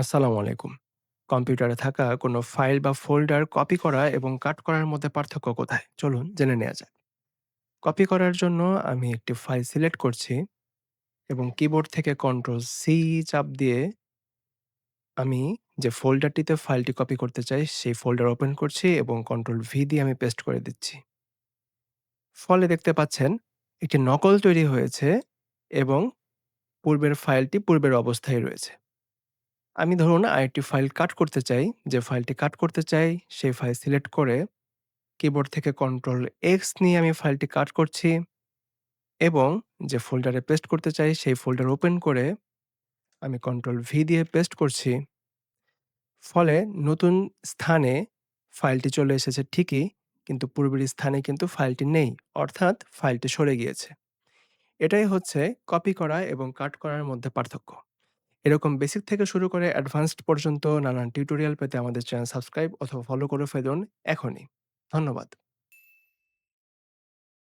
আসসালামু আলাইকুম। কম্পিউটারে থাকা কোনো ফাইল বা ফোল্ডার কপি করা এবং কাট করার মধ্যে পার্থক্য কোথায়? চলুন জেনে নেওয়া যাক। কপি করার জন্য আমি একটি ফাইল সিলেক্ট করছি এবং কিবোর্ড থেকে কন্ট্রোল সি চাপ দিয়ে আমি যে ফোল্ডারটিতে ফাইলটি কপি করতে চাই সেই ফোল্ডার ওপেন করছি এবং কন্ট্রোল ভি দিয়ে আমি পেস্ট করে দিচ্ছি। ফলে দেখতে পাচ্ছেন একটি নকল তৈরি হয়েছে এবং পূর্বের ফাইলটি পূর্বের অবস্থায় রয়েছে। আমি ধরুন আরেকটি ফাইল কাট করতে চাই, যে ফাইলটি কাট করতে চাই সেই ফাইল সিলেক্ট করে কিবোর্ড থেকে কন্ট্রোল এক্স নিয়ে আমি ফাইলটি কাট করছি এবং যে ফোল্ডারে পেস্ট করতে চাই সেই ফোল্ডার ওপেন করে আমি কন্ট্রোল ভি দিয়ে পেস্ট করছি। ফলে নতুন স্থানে ফাইলটি চলে এসেছে ঠিকই, কিন্তু পূর্বের স্থানে কিন্তু ফাইলটি নেই। অর্থাৎ ফাইলটি সরে গিয়েছে। এটাই হচ্ছে কপি করা এবং কাট করার মধ্যে পার্থক্য। এরকম বেসিক থেকে শুরু করে অ্যাডভান্সড পর্যন্ত নানান টিউটোরিয়াল পেতে আমাদের চ্যানেল সাবস্ক্রাইব অথবা ফলো করে ফেলুন এখনই। ধন্যবাদ।